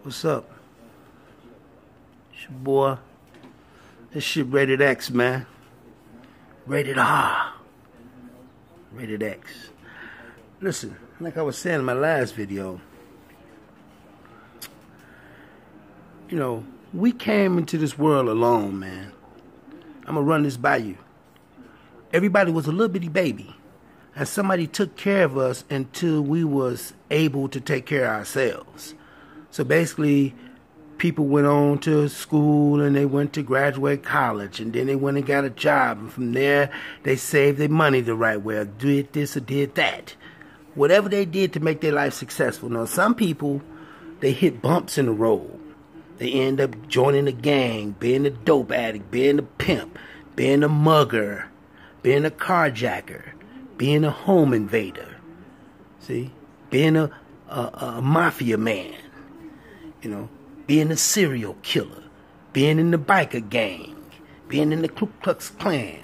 What's up? It's your boy. This shit rated X, man. Rated R. Rated X. Listen, like I was saying in my last video, you know, we came into this world alone, man. I'm gonna run this by you. Everybody was a little bitty baby, and somebody took care of us until we was able to take care of ourselves. So basically, people went on to school and they went to graduate college, and then they went and got a job, and from there they saved their money the right way, or did this or did that. Whatever they did to make their life successful. Now, some people, they hit bumps in the road. They end up joining a gang, being a dope addict, being a pimp, being a mugger, being a carjacker, being a home invader. See? Being a mafia man. You know, being a serial killer, being in the biker gang, being in the Ku Klux Klan,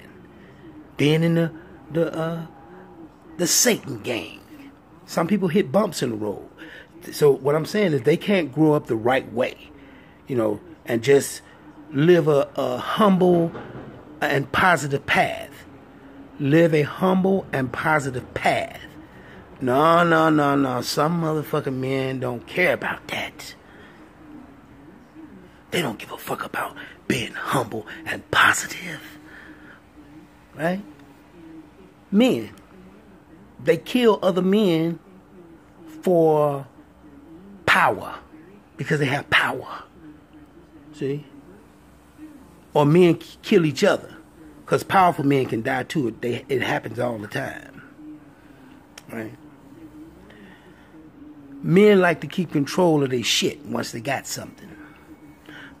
being in the Satan gang. Some people hit bumps in the road. So what I'm saying is they can't grow up the right way, you know, and just live a humble and positive path. Live a humble and positive path. No. Some motherfucking men don't care about that. They don't give a fuck about being humble and positive. Right? Men. They kill other men for power. Because they have power. See? Or men kill each other. Because powerful men can die too. It happens all the time. Right? Men like to keep control of their shit once they got something.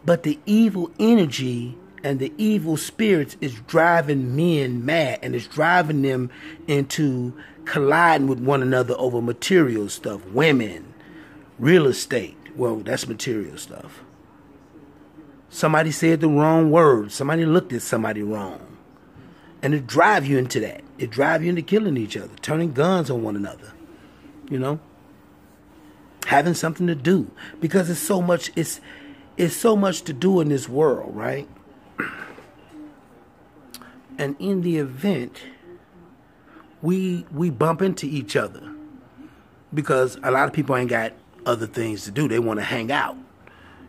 But the evil energy and the evil spirits is driving men mad, and it's driving them into colliding with one another over material stuff, women, real estate. Well, that's material stuff. Somebody said the wrong word. Somebody looked at somebody wrong. And it drives you into that. It drives you into killing each other, turning guns on one another. You know? Having something to do. Because it's so much to do in this world, right? And in the event, we bump into each other. Because a lot of people ain't got other things to do. They want to hang out.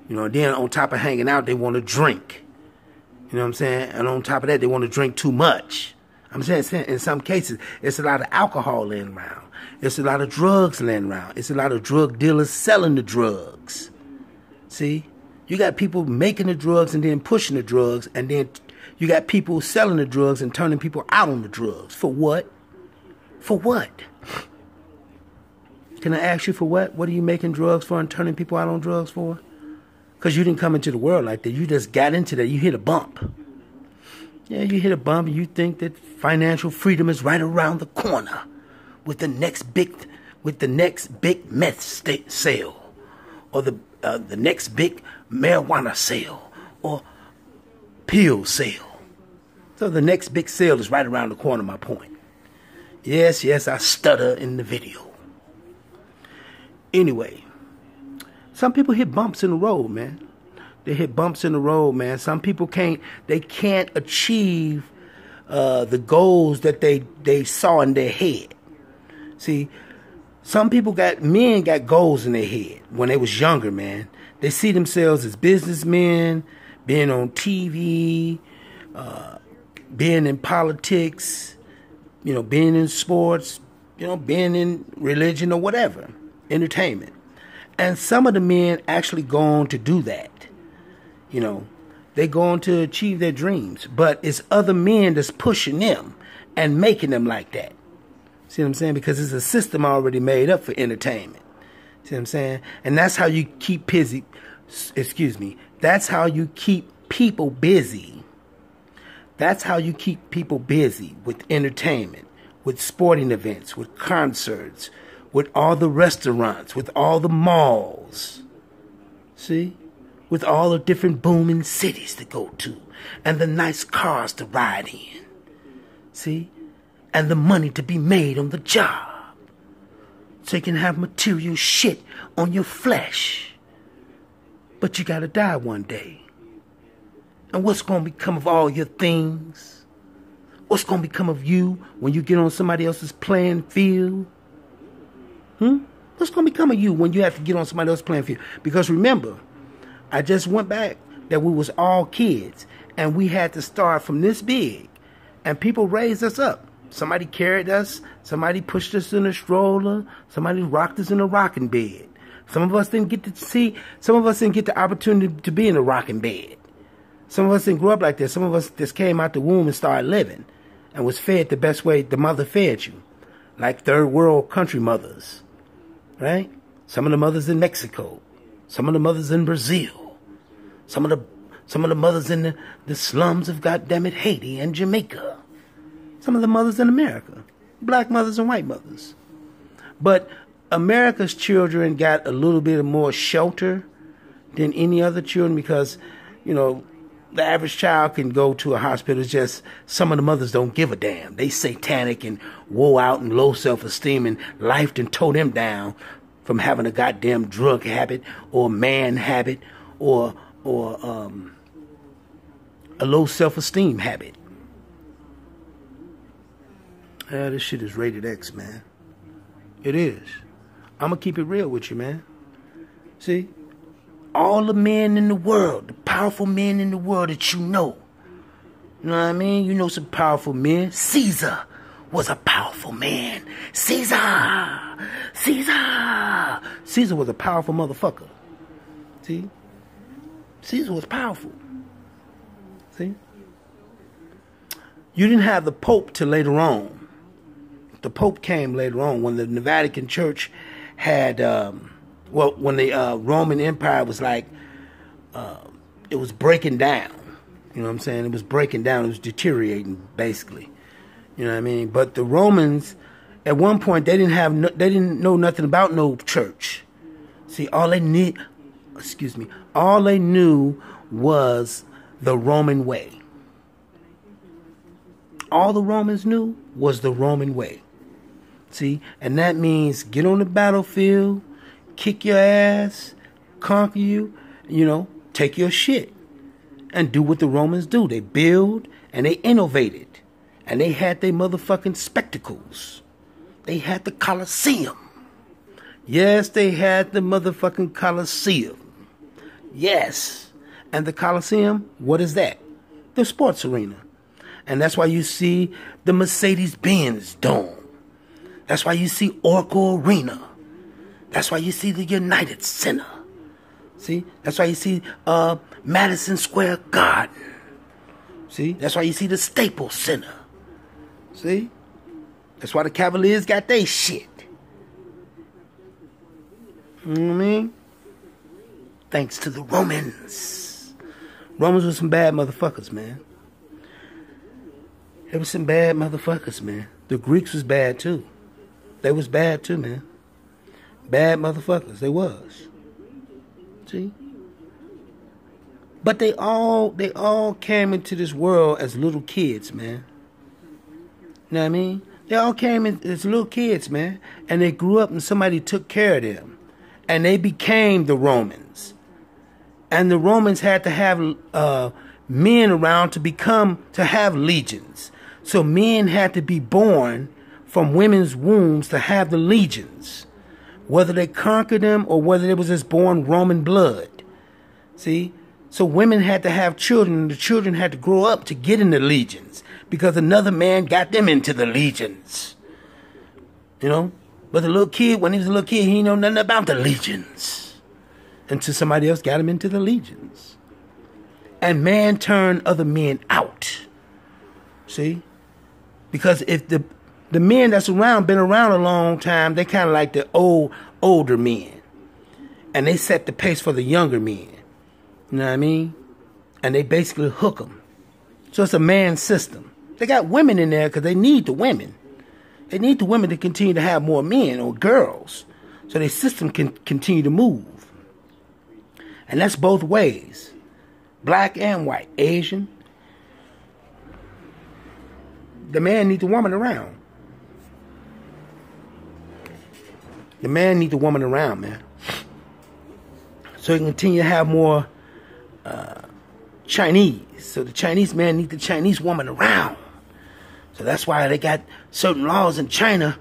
You know, then on top of hanging out, they want to drink. You know what I'm saying? And on top of that, they want to drink too much. I'm saying in some cases, it's a lot of alcohol laying around. It's a lot of drugs laying around. It's a lot of drug dealers selling the drugs. See? You got people making the drugs and then pushing the drugs, and then you got people selling the drugs and turning people out on the drugs. For what? For what? Can I ask you for what? What are you making drugs for and turning people out on drugs for? Because you didn't come into the world like that. You just got into that. You hit a bump. Yeah, you hit a bump and you think that financial freedom is right around the corner with the next big meth sale, or the next big marijuana sale, or pill sale. So the next big sale is right around the corner, my point. Yes, I stutter in the video. Anyway, some people hit bumps in the road, man. They hit bumps in the road, man. Some people can't achieve the goals that they saw in their head. See, some men got goals in their head when they was younger, man. They see themselves as businessmen, being on TV, being in politics, you know, being in sports, you know, being in religion or whatever, entertainment. And some of the men actually go on to do that. You know, they go on to achieve their dreams. But it's other men that's pushing them and making them like that. See what I'm saying? Because it's a system already made up for entertainment. See what I'm saying? And that's how you keep that's how you keep people busy. That's how you keep people busy with entertainment, with sporting events, with concerts, with all the restaurants, with all the malls. See? With all the different booming cities to go to, and the nice cars to ride in. See? And the money to be made on the job. So you can have material shit on your flesh. But you gotta die one day. And what's gonna become of all your things? What's gonna become of you when you get on somebody else's playing field? What's gonna become of you when you have to get on somebody else's playing field? Because remember, I just went back that we was all kids and we had to start from this big. And people raised us up. Somebody carried us. Somebody pushed us in a stroller. Somebody rocked us in a rocking bed. Some of us didn't get the opportunity to be in a rocking bed. Some of us didn't grow up like that. Some of us just came out the womb and started living and was fed the best way the mother fed you. Like third world country mothers. Right? Some of the mothers in Mexico. Some of the mothers in Brazil. Some of the mothers in the slums of goddammit Haiti and Jamaica. Some of the mothers in America. Black mothers and white mothers. But America's children got a little bit more shelter than any other children because, you know, the average child can go to a hospital. It's just some of the mothers don't give a damn. They satanic and woe out and low self-esteem, and life done tore them down from having a goddamn drug habit or man habit or a low self-esteem habit. Yeah, this shit is rated X, man. It is. I'm going to keep it real with you, man. See? All the men in the world, the powerful men in the world that you know. You know what I mean? You know some powerful men. Caesar was a powerful man. Caesar was a powerful motherfucker. See? Caesar was powerful. See? You didn't have the Pope till later on. The Pope came later on when the Vatican Church had, when the Roman Empire was like, it was breaking down. You know what I'm saying? It was breaking down. It was deteriorating, basically. You know what I mean? But the Romans, at one point, they didn't know nothing about no church. See, all they knew was the Roman way. All the Romans knew was the Roman way. See, and that means get on the battlefield, kick your ass, conquer you, you know, take your shit, and do what the Romans do. They build and they innovated, and they had their motherfucking spectacles. They had the Colosseum. Yes, they had the motherfucking Colosseum. Yes. And the Colosseum, what is that? The sports arena. And that's why you see the Mercedes-Benz Dome. That's why you see Oracle Arena. That's why you see the United Center. See? That's why you see Madison Square Garden. See? That's why you see the Staples Center. See? That's why the Cavaliers got their shit. You know what I mean? Thanks to the Romans. Romans were some bad motherfuckers, man. They were some bad motherfuckers, man. The Greeks was bad too. They was bad too, man. Bad motherfuckers. They was. See? But they all came into this world as little kids, man. You know what I mean? They all came in as little kids, man. And they grew up and somebody took care of them. And they became the Romans. And the Romans had to have men around to have legions. So men had to be born from women's wombs to have the legions. Whether they conquered them or whether they was just born Roman blood. See? So women had to have children, and the children had to grow up to get in the legions. Because another man got them into the legions. You know? But the little kid, when he was a little kid, he didn't know nothing about the legions. Until somebody else got him into the legions. And man turned other men out. See? Because if the men that's around, been around a long time, they kind of like the older men. And they set the pace for the younger men. You know what I mean? And they basically hook them. So it's a man system. They got women in there because they need the women. They need the women to continue to have more men or girls. So their system can continue to move. And that's both ways. Black and white. Asian. The man needs the woman around. The man needs the woman around, man. so he can continue to have more Chinese. So the Chinese man need the Chinese woman around. So that's why they got certain laws in China.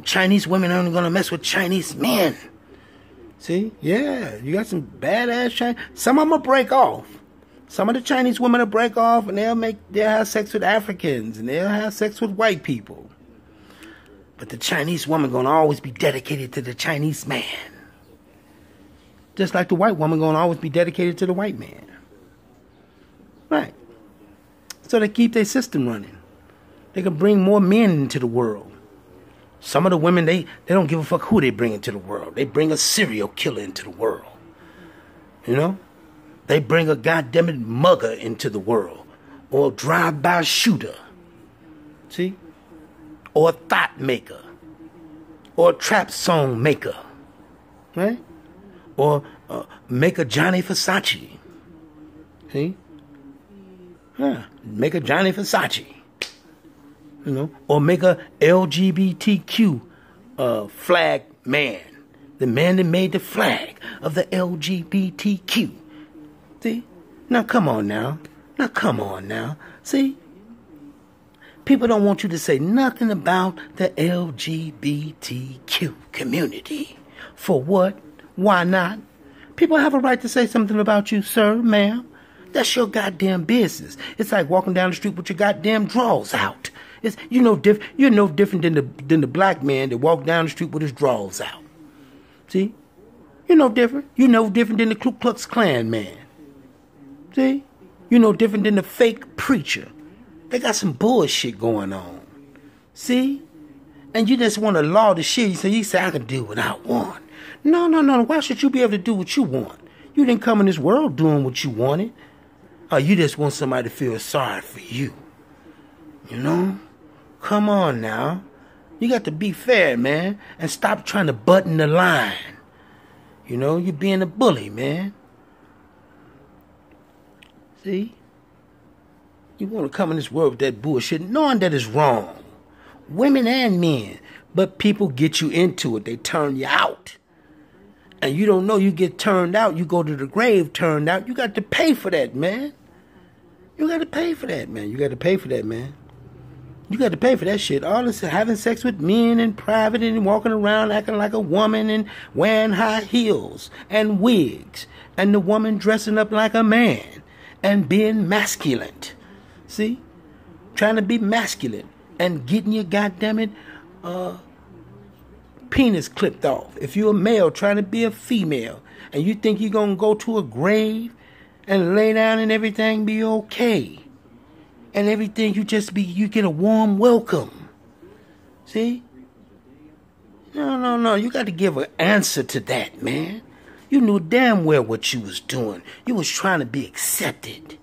Chinese women are only going to mess with Chinese men. See? Yeah, you got some badass Chinese. Some of them will break off. Some of the Chinese women will break off and they'll have sex with Africans and they'll have sex with white people. But the Chinese woman going to always be dedicated to the Chinese man. Just like the white woman going to always be dedicated to the white man. Right. So they keep their system running. They can bring more men into the world. Some of the women, they don't give a fuck who they bring into the world. They bring a serial killer into the world. You know? They bring a goddammit mugger into the world. Or a drive-by shooter. See? Or a thought maker. Or a trap song maker. Right? Or make a Johnny Versace. See? Yeah, make a Johnny Versace. You know, or make a LGBTQ flag man. The man that made the flag of the LGBTQ. See? Now come on now. Now come on now. See? People don't want you to say nothing about the LGBTQ community. For what? Why not? People have a right to say something about you, sir, ma'am. That's your goddamn business. It's like walking down the street with your goddamn drawers out. You're no different than the black man that walked down the street with his drawers out. See? You're no different. You're no different than the Ku Klux Klan man. See? You're no different than the fake preacher. They got some bullshit going on. See? And you just want to law the shit. You say, I can do what I want. No. Why should you be able to do what you want? You didn't come in this world doing what you wanted. Or you just want somebody to feel sorry for you. You know? Come on now. You got to be fair, man. And stop trying to button the line. You know, you're being a bully, man. See? You want to come in this world with that bullshit, knowing that it's wrong. Women and men. But people get you into it. They turn you out. And you don't know you get turned out. You go to the grave turned out. You got to pay for that, man. You got to pay for that, man. You got to pay for that, man. You got to pay for that shit. All this having sex with men in private and walking around acting like a woman and wearing high heels and wigs. And the woman dressing up like a man and being masculine. See? Trying to be masculine and getting your goddammit penis clipped off. If you're a male trying to be a female and you think you're going to go to a grave and lay down and everything be okay. And everything you get a warm welcome. See? No. You got to give an answer to that, man. You knew damn well what you was doing. You was trying to be accepted.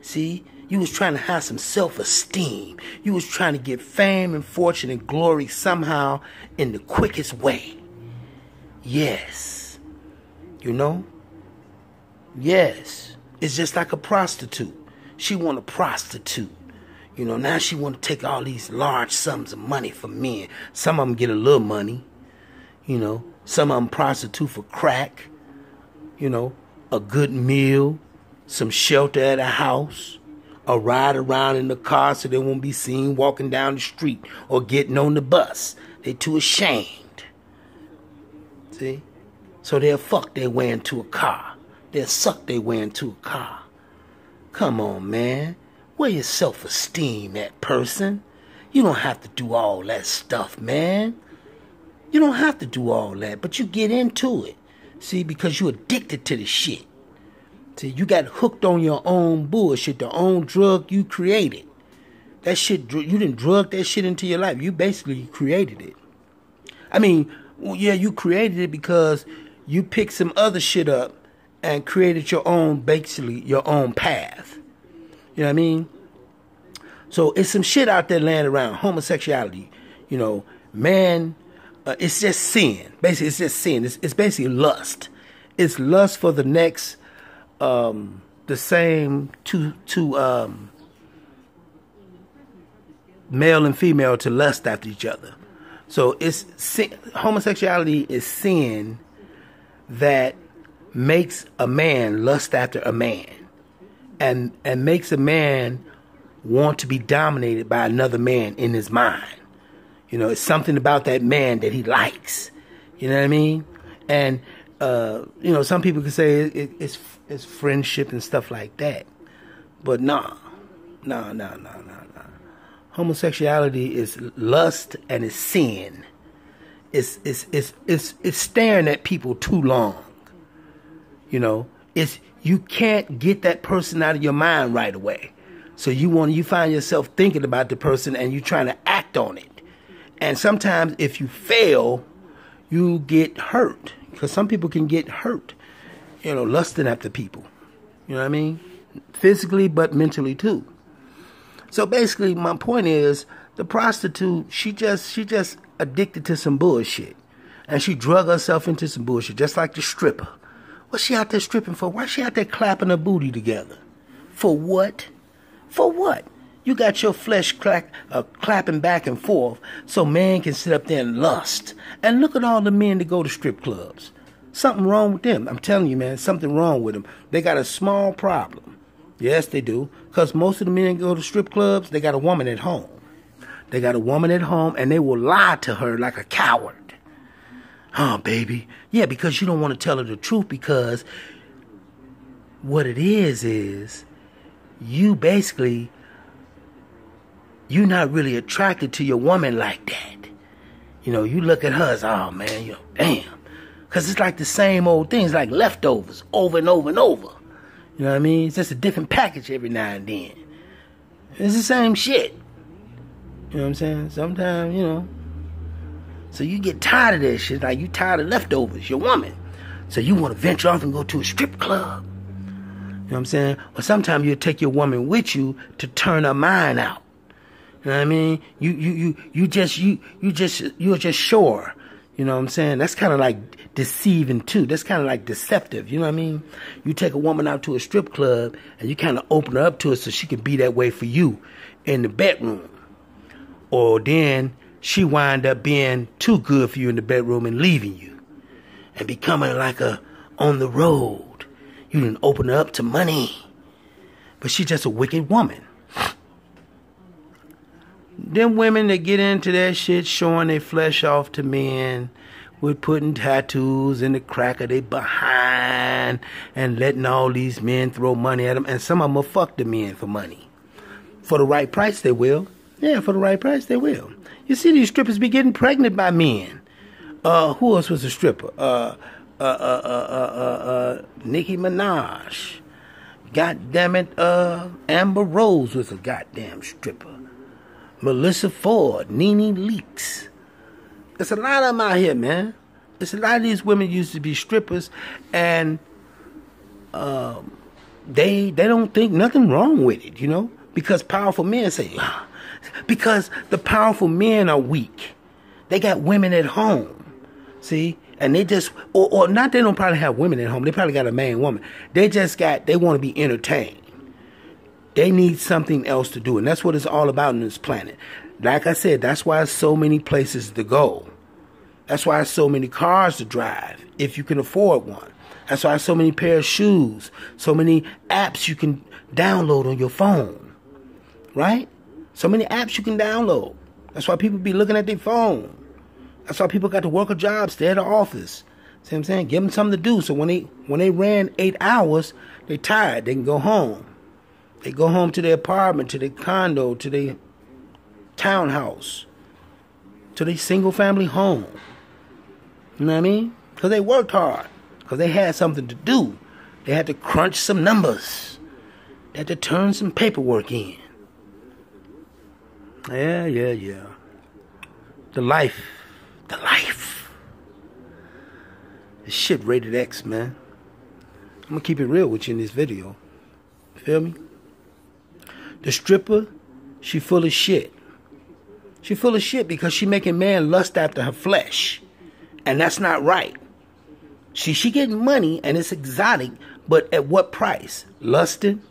See? You was trying to have some self-esteem. You was trying to get fame and fortune and glory somehow in the quickest way. Yes. You know? Yes. It's just like a prostitute. She want a prostitute. You know, now she want to take all these large sums of money from men. Some of them get a little money. You know, some of them prostitute for crack. You know, a good meal, some shelter at a house. Or ride around in the car so they won't be seen walking down the street or getting on the bus. They too ashamed. See? So they'll fuck their way into a car. They'll suck their way into a car. Come on, man. Where your self-esteem at, person? You don't have to do all that stuff, man. You don't have to do all that, but you get into it. See, because you're addicted to the shit. See, you got hooked on your own bullshit, the own drug you created. That shit, you didn't drug that shit into your life. You basically created it. I mean, well, yeah, you created it because you picked some other shit up and created your own, basically, your own path. You know what I mean? So it's some shit out there laying around, homosexuality. You know, man, it's just sin. Basically, it's just sin. It's basically lust. It's lust for the next... the same two male and female to lust after each other. So it's sin, homosexuality is sin that makes a man lust after a man, and makes a man want to be dominated by another man in his mind. You know, it's something about that man that he likes. You know what I mean? And you know, some people can say it's friendship and stuff like that, but no. Homosexuality is lust and it's sin. It's staring at people too long. You know, you can't get that person out of your mind right away. So you find yourself thinking about the person and you're trying to act on it. And sometimes if you fail, you get hurt. Because some people can get hurt, you know, lusting after people. You know what I mean? Physically, but mentally too. So basically, my point is, the prostitute, she just addicted to some bullshit. And she drug herself into some bullshit, just like the stripper. What's she out there stripping for? Why is she out there clapping her booty together? For what? For what? You got your flesh clapping back and forth so man can sit up there and lust. And look at all the men that go to strip clubs. Something wrong with them. I'm telling you, man, something wrong with them. They got a small problem. Yes, they do. Because most of the men that go to strip clubs, they got a woman at home. They got a woman at home and they will lie to her like a coward. Oh, baby. Yeah, because you don't want to tell her the truth, because what it is you basically, you're not really attracted to your woman like that. You know, you look at her as, oh, man, you know, damn. Because it's like the same old thing. It's like leftovers over and over and over. You know what I mean? It's just a different package every now and then. It's the same shit. You know what I'm saying? Sometimes, you know. So you get tired of that shit. Like, you tired of leftovers, your woman. So you want to venture off and go to a strip club. You know what I'm saying? Or sometimes you'll take your woman with you to turn her mind out. You know what I mean? You're just sure. You know what I'm saying? That's kind of like deceiving too. That's kind of like deceptive. You know what I mean? You take a woman out to a strip club and you kind of open her up to her so she can be that way for you in the bedroom. Or then she wind up being too good for you in the bedroom and leaving you and becoming like a on the road. You didn't open her up to money. But she's just a wicked woman. Them women that get into that shit showing their flesh off to men with putting tattoos in the crack of their behind and letting all these men throw money at them. And some of them will fuck the men for money. For the right price, they will. Yeah, for the right price, they will. You see these strippers be getting pregnant by men. Who else was a stripper? Nicki Minaj. God damn it, Amber Rose was a goddamn stripper. Melissa Ford, Nene Leakes. There's a lot of them out here, man. There's a lot of these women used to be strippers, and they don't think nothing wrong with it, you know? Because powerful men say, because the powerful men are weak. They got women at home, see? And they just, or not, they don't probably have women at home. They probably got a main woman. They want to be entertained. They need something else to do. And that's what it's all about on this planet. Like I said, that's why there's so many places to go. That's why there's so many cars to drive, if you can afford one. That's why there's so many pair of shoes, so many apps you can download on your phone. Right? So many apps you can download. That's why people be looking at their phone. That's why people got to work a job, stay at the office. See what I'm saying? Give them something to do. So when they ran 8 hours, they tired. They can go home. They go home to their apartment, to their condo, to their townhouse, to their single family home. You know what I mean? Because they worked hard. Because they had something to do. They had to crunch some numbers. They had to turn some paperwork in. Yeah. The life. This shit rated X, man. I'm going to keep it real with you in this video. Feel me? The stripper, she full of shit. She full of shit because she making man lust after her flesh. And that's not right. She getting money and it's exotic, but at what price? Lusting,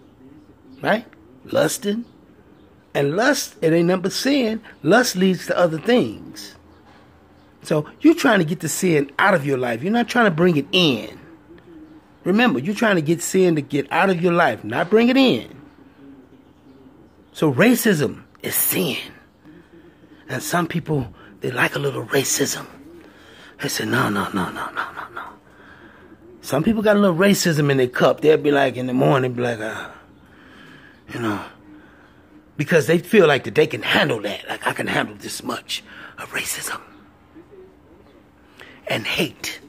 right? Lusting. And lust, it ain't nothing but sin. Lust leads to other things. So you're trying to get the sin out of your life. You're not trying to bring it in. Remember, you're trying to get sin to get out of your life, not bring it in. So racism is sin. And some people, they like a little racism. They say, no. Some people got a little racism in their cup. They'll be like, in the morning, be like, because they feel like that they can handle that. Like, I can handle this much of racism and hate.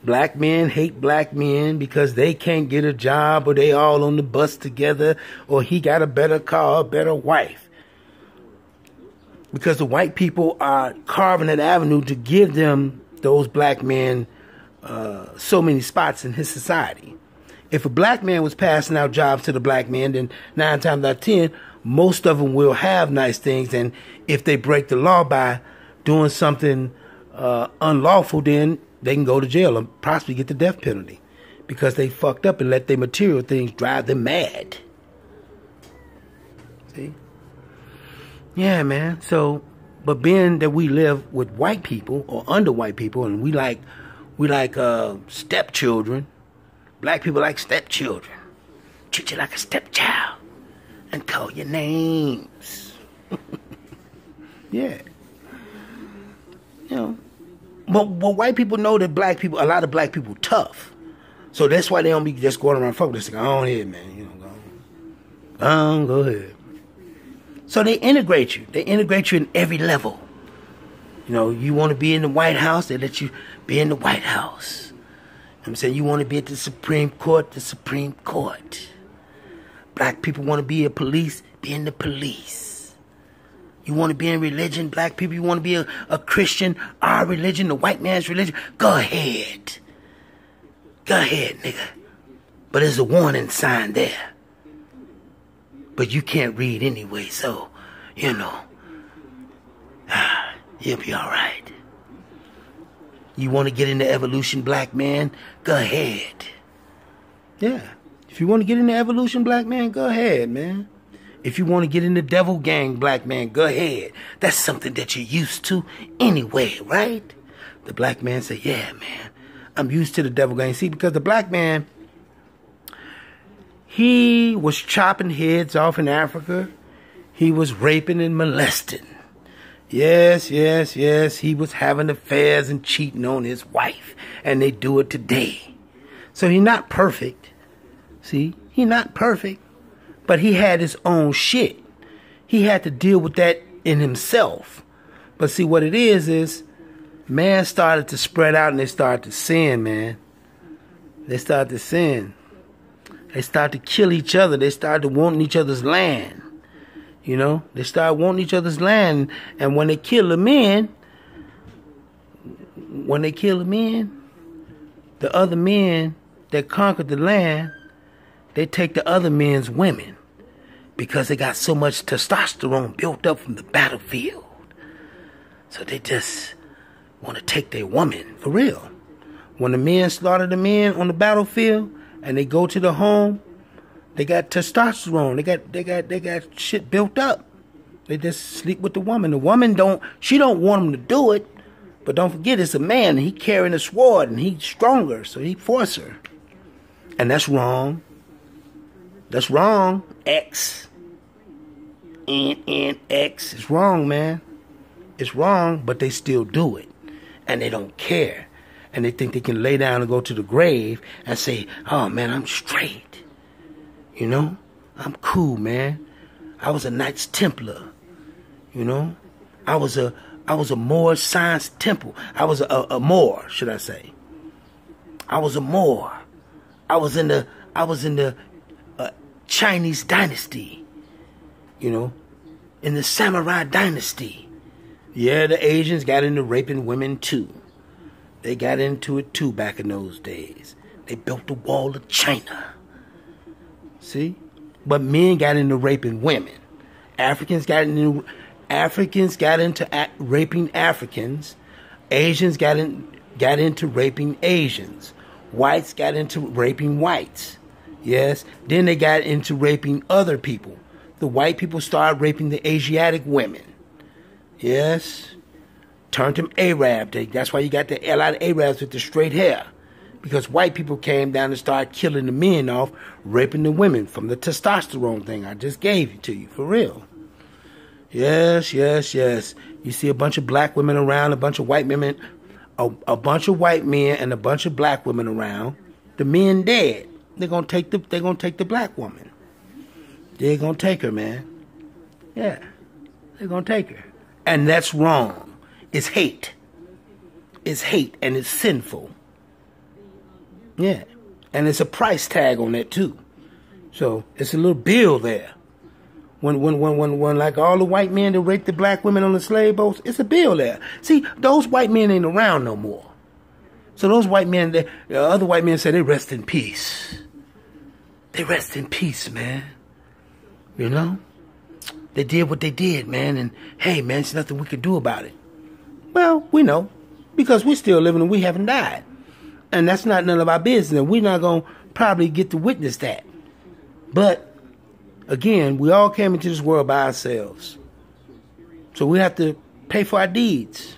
Black men hate black men because they can't get a job, or they all on the bus together, or he got a better car, a better wife. Because the white people are carving an avenue to give them, those black men, so many spots in his society. If a black man was passing out jobs to the black men, then 9 times out of 10, most of them will have nice things. And if they break the law by doing something unlawful, then they can go to jail and possibly get the death penalty because they fucked up and let their material things drive them mad. See? Yeah, man. So, but being that we live with white people or under white people, and we like stepchildren. Black people like stepchildren. Treat you like a stepchild and call your names. Yeah. You know. But white people know that a lot of black people tough. So that's why they don't be just going around fucking this. Go on ahead, man. You know, go ahead. So they integrate you. They integrate you in every level. You know, you want to be in the White House, they let you be in the White House. You know what I'm saying? You want to be at the Supreme Court, the Supreme Court. Black people want to be a police, be in the police. You want to be in religion, black people, you want to be a Christian, our religion, the white man's religion, go ahead. Go ahead, nigga. But there's a warning sign there. But you can't read anyway, so, you know, you'll be all right. You want to get into evolution, black man? Go ahead. Yeah. If you want to get into evolution, black man, go ahead, man. If you want to get in the devil gang, black man, go ahead. That's something that you're used to anyway, right? The black man said, yeah, man, I'm used to the devil gang. See, because the black man, he was chopping heads off in Africa. He was raping and molesting. Yes. He was having affairs and cheating on his wife. And they do it today. So he's not perfect. See, he's not perfect. But he had his own shit. He had to deal with that in himself. But see, what it is man started to spread out and they started to sin, man. They started to sin. They started to kill each other. They started wanting each other's land. You know, they started wanting each other's land. And when they kill the men, the other men that conquered the land, they take the other men's women because they got so much testosterone built up from the battlefield. So they just want to take their woman, for real. When the men slaughter the men on the battlefield and they go to the home, they got testosterone. They got shit built up. They just sleep with the woman. The woman don't want them to do it, but don't forget it's a man and he carrying a sword and he's stronger, so he force her. And that's wrong. That's wrong. X. X. It's wrong, man. It's wrong, but they still do it. And they don't care. And they think they can lay down and go to the grave and say, oh, man, I'm straight. You know? I'm cool, man. I was a Knights Templar. You know? I was a Moor Science Temple. I was a Moor, should I say. I was a Moor. I was in the Chinese dynasty, you know, in the samurai dynasty. Yeah, the Asians got into raping women too. They got into it too back in those days. They built the wall of China. See? But men got into raping women. Africans got into raping Africans. Asians got into raping Asians. Whites got into raping whites. Yes. Then they got into raping other people. The white people started raping the Asiatic women. Yes. turned them Arab. That's why you got a lot of Arabs with the straight hair. Because white people came down and started killing the men off, raping the women from the testosterone thing I just gave it to you, for real. Yes, yes, yes. You see a bunch of black women around, a bunch of white women, a bunch of white men and a bunch of black women around. The men dead. They're gonna take the black woman. They're gonna take her, man. Yeah. They're gonna take her. And that's wrong. It's hate. It's hate and it's sinful. Yeah. And it's a price tag on that too. So it's a little bill there. When like all the white men that raped the black women on the slave boats, it's a bill there. See, those white men ain't around no more. So those white men, the other white men say they rest in peace. They rest in peace, man. You know? They did what they did, man. And hey, man, there's nothing we can do about it. Well, we know. Because we're still living and we haven't died. And that's not none of our business. We're not going to probably get to witness that. But again, we all came into this world by ourselves. So we have to pay for our deeds.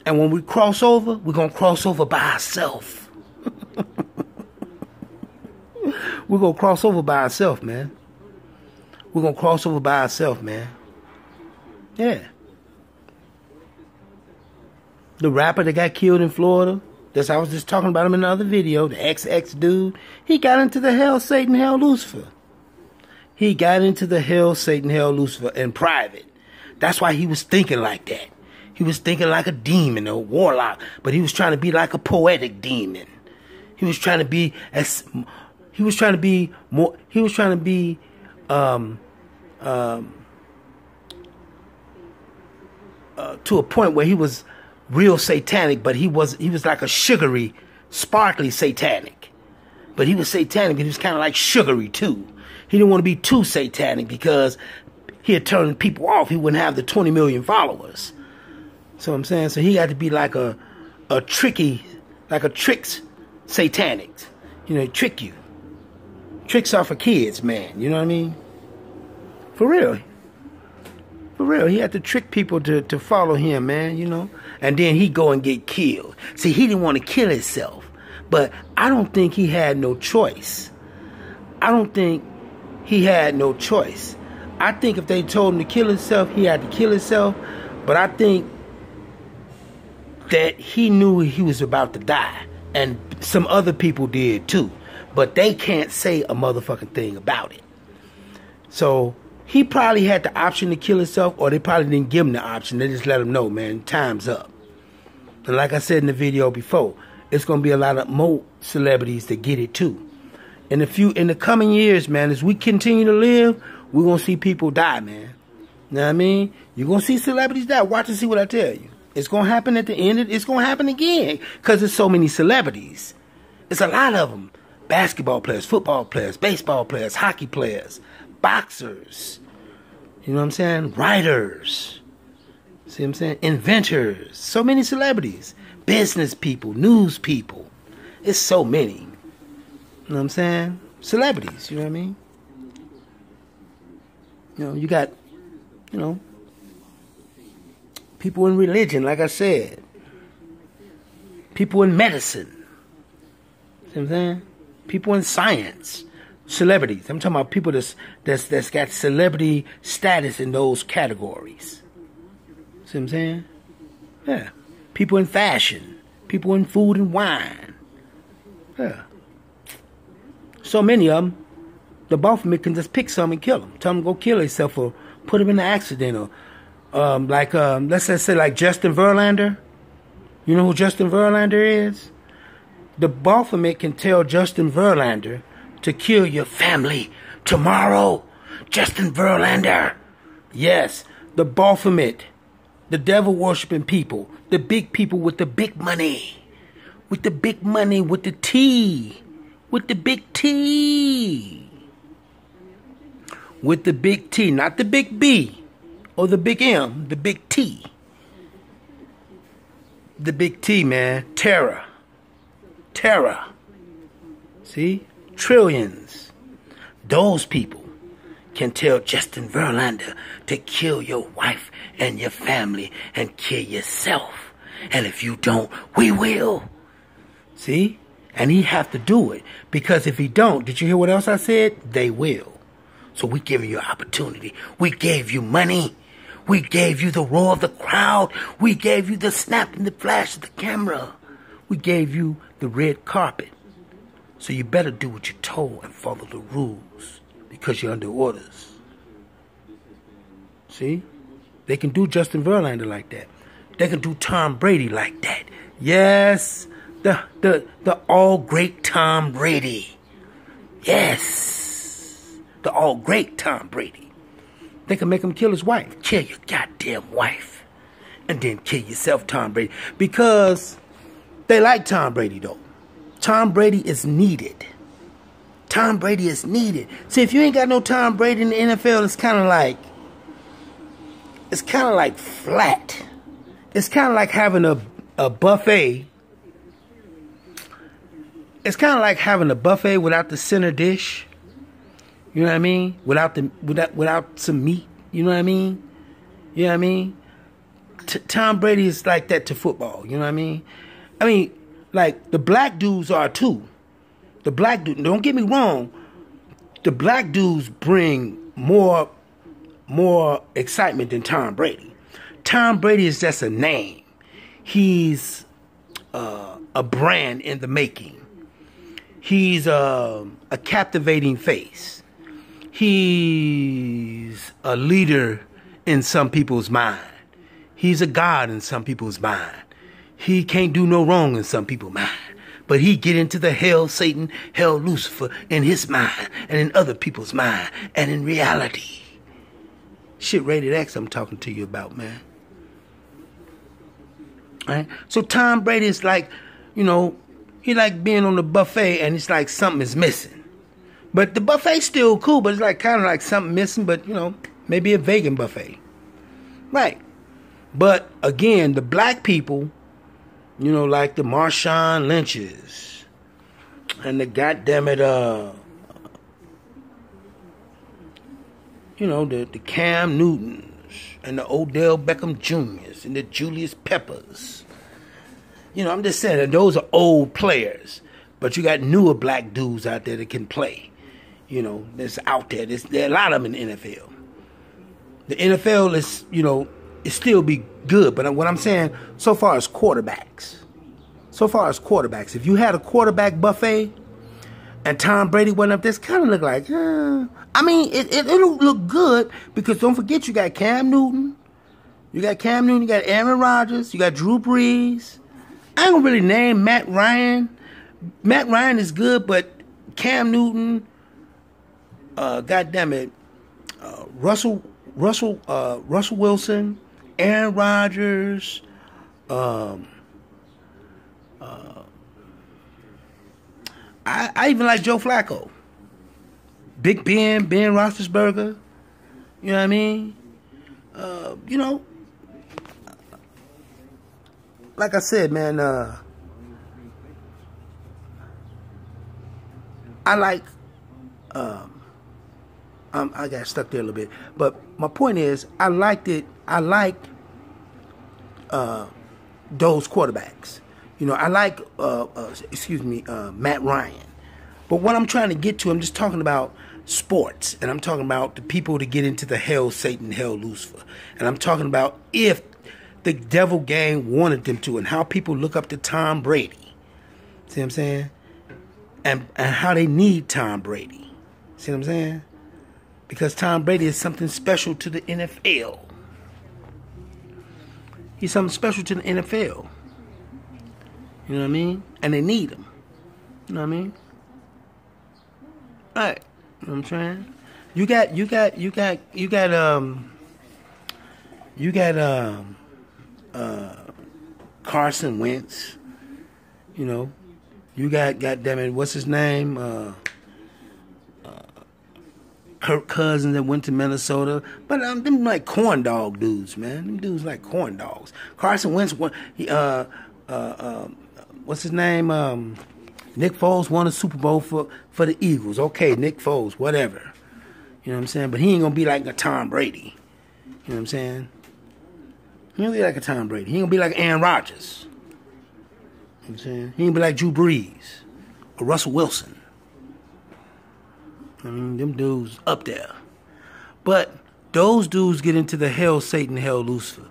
And when we cross over, we're going to cross over by ourselves. We're going to cross over by ourselves, man. We're going to cross over by ourselves, man. Yeah. The rapper that got killed in Florida, I was just talking about him in another video, the XX dude, he got into the hell, Satan, hell, Lucifer. He got into the hell, Satan, hell, Lucifer in private. That's why he was thinking like that. He was thinking like a demon, a warlock, but he was trying to be like a poetic demon. He was trying to be to a point where he was real satanic, but he was like a sugary, sparkly satanic. But he was satanic, but he was kind of like sugary too. He didn't want to be too satanic because he'd turn people off. He wouldn't have the 20 million followers. So I'm saying, so he had to be like a tricky, like a tricks satanic. You know, trick you. Tricks are for kids, man. You know what I mean? For real. For real. He had to trick people to follow him, man, you know. And then he'd go and get killed. See, he didn't want to kill himself. But I don't think he had no choice. I don't think he had no choice. I think if they told him to kill himself, he had to kill himself. But I think that he knew he was about to die. And some other people did too. But they can't say a motherfucking thing about it. So he probably had the option to kill himself, or they probably didn't give him the option. They just let him know, man, time's up. And like I said in the video before, it's going to be a lot of more celebrities that get it too. In the coming years, man, as we continue to live, we're going to see people die, man. You know what I mean? You're going to see celebrities die. Watch and see what I tell you. It's going to happen at the end. It's going to happen again because there's so many celebrities. It's a lot of them. Basketball players, football players, baseball players, hockey players, boxers. You know what I'm saying? Writers. See what I'm saying? Inventors. So many celebrities. Business people, news people. It's so many. You know what I'm saying? Celebrities, you know what I mean? You know, you got, you know, people in religion, like I said. People in medicine. See what I'm saying? People in science. Celebrities. I'm talking about people that's got celebrity status in those categories. See what I'm saying? Yeah. People in fashion. People in food and wine. Yeah. So many of them, the Baphomet can just pick some and kill them. Tell them to go kill himself or put him in an accident. Or, let's just say like Justin Verlander. You know who Justin Verlander is? The Baphomet can tell Justin Verlander to kill your family tomorrow. Justin Verlander. Yes, the Baphomet. The devil-worshipping people. The big people with the big money. With the big money, with the T. With the big T. With the big T. Not the big B. Or the big M. The big T. The big T, man. Terror. Terror. See? Trillions. Those people can tell Justin Verlander to kill your wife and your family and kill yourself. And if you don't, we will. See? And he have to do it. Because if he don't, did you hear what else I said? They will. So we giving you an opportunity. We gave you money. We gave you the roar of the crowd. We gave you the snap and the flash of the camera. We gave you the red carpet. So you better do what you're told and follow the rules. Because you're under orders. See? They can do Justin Verlander like that. They can do Tom Brady like that. Yes. The all-great Tom Brady. Yes. The all-great Tom Brady. They can make him kill his wife. Kill your goddamn wife. And then kill yourself, Tom Brady. Because they like Tom Brady, though. Tom Brady is needed. Tom Brady is needed. See, if you ain't got no Tom Brady in the NFL, it's kind of like flat. It's kind of like having a buffet. It's kind of like having a buffet without the center dish. You know what I mean? Without some meat. You know what I mean? You know what I mean? Tom Brady is like that to football. You know what I mean? I mean, like, the black dudes are too. The black dudes, don't get me wrong, the black dudes bring more excitement than Tom Brady. Tom Brady is just a name. He's a brand in the making. He's a captivating face. He's a leader in some people's mind. He's a god in some people's mind. He can't do no wrong in some people's mind. But he get into the hell Satan, hell Lucifer in his mind and in other people's mind and in reality. Shit rated X I'm talking to you about, man. All right? So Tom Brady is like, you know, he like being on the buffet and it's like something is missing. But the buffet's still cool, but it's like kind of like something missing, but you know, maybe a vegan buffet. Right. But again, the black people, you know, like the Marshawn Lynches and the goddammit, you know, the Cam Newtons and the Odell Beckham Jr.'s and the Julius Peppers. You know, I'm just saying that those are old players. But you got newer black dudes out there that can play. You know, that's out there. There are a lot of them in the NFL. The NFL is, you know, it still be good. But what I'm saying, so far as quarterbacks. If you had a quarterback buffet and Tom Brady went up, this kind of look like, I mean, it'll look good because don't forget you got Cam Newton. You got Aaron Rodgers. You got Drew Brees. I ain't gonna really name Matt Ryan. Matt Ryan is good, but Cam Newton, goddammit, Russell Wilson, Aaron Rodgers, I even like Joe Flacco. Big Ben Roethlisberger. You know what I mean? You know, like I said, man, I like, I got stuck there a little bit. But my point is, I like those quarterbacks. You know, I like, Matt Ryan. But what I'm trying to get to, I'm just talking about sports. And I'm talking about the people that get into the hell Satan, hell Lucifer. And I'm talking about if the devil gang wanted them to and how people look up to Tom Brady. See what I'm saying? And how they need Tom Brady. See what I'm saying? Because Tom Brady is something special to the NFL. He's something special to the NFL. You know what I mean? And they need him. You know what I mean? Right. You know what I'm saying? You got Carson Wentz. You know. You got, goddammit, what's his name? Kirk Cousins that went to Minnesota. But them like corn dog dudes, man. Them dudes like corn dogs. Carson Wentz, what's his name? Nick Foles won a Super Bowl for the Eagles. Okay, Nick Foles, whatever. You know what I'm saying? But he ain't gonna be like a Tom Brady. You know what I'm saying? He ain't gonna be like a Tom Brady. He ain't gonna be like Aaron Rodgers. You know what I'm saying? He ain't gonna be like Drew Brees or Russell Wilson. I mean, them dudes up there. But those dudes get into the hell Satan, hell Lucifer.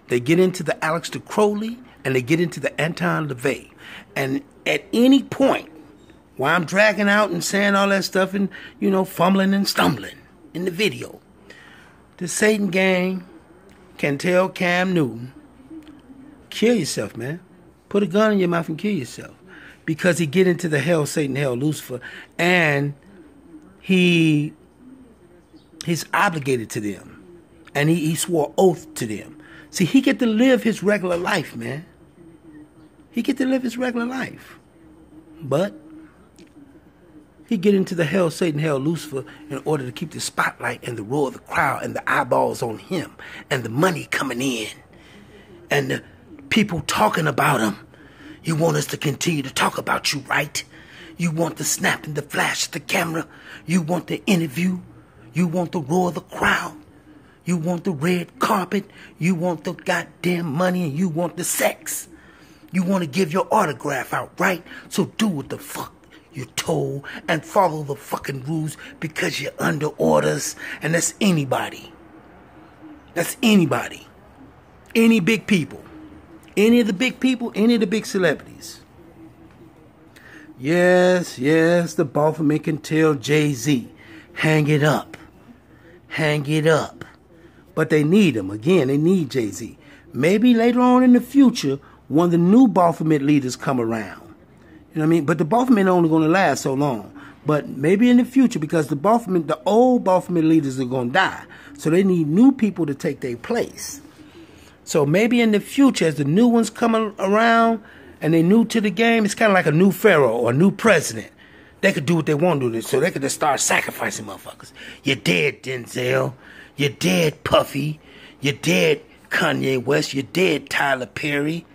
They get into the Aleister Crowley and they get into the Anton LaVey. And at any point, while I'm dragging out and saying all that stuff and, you know, fumbling and stumbling in the video, the Satan gang can tell Cam Newton, kill yourself, man. Put a gun in your mouth and kill yourself. Because he get into the hell Satan, hell Lucifer, and he's obligated to them. And he swore oath to them. See, he get to live his regular life, man. He get to live his regular life. But he get into the hell Satan, hell Lucifer in order to keep the spotlight and the roar of the crowd and the eyeballs on him and the money coming in and the people talking about him. You want us to continue to talk about you, right? You want the snap and the flash of the camera. You want the interview. You want the roar of the crowd. You want the red carpet. You want the goddamn money and you want the sex. You want to give your autograph out, right? So do what the fuck you're told and follow the fucking rules because you're under orders. And that's anybody. That's anybody. Any big people. Any of the big people, any of the big celebrities. Yes, the Baphomet can tell Jay-Z, hang it up. Hang it up. But they need him. Again, they need Jay-Z. Maybe later on in the future, one of the new Baphomet leaders come around. You know what I mean? But the Baphomet only going to last so long. But maybe in the future, because the old Baphomet leaders are going to die. So they need new people to take their place. So maybe in the future, as the new ones come around and they're new to the game, it's kind of like a new pharaoh or a new president. They could do what they want to do. So they could just start sacrificing motherfuckers. You're dead, Denzel. You're dead, Puffy. You're dead, Kanye West. You're dead, Tyler Perry.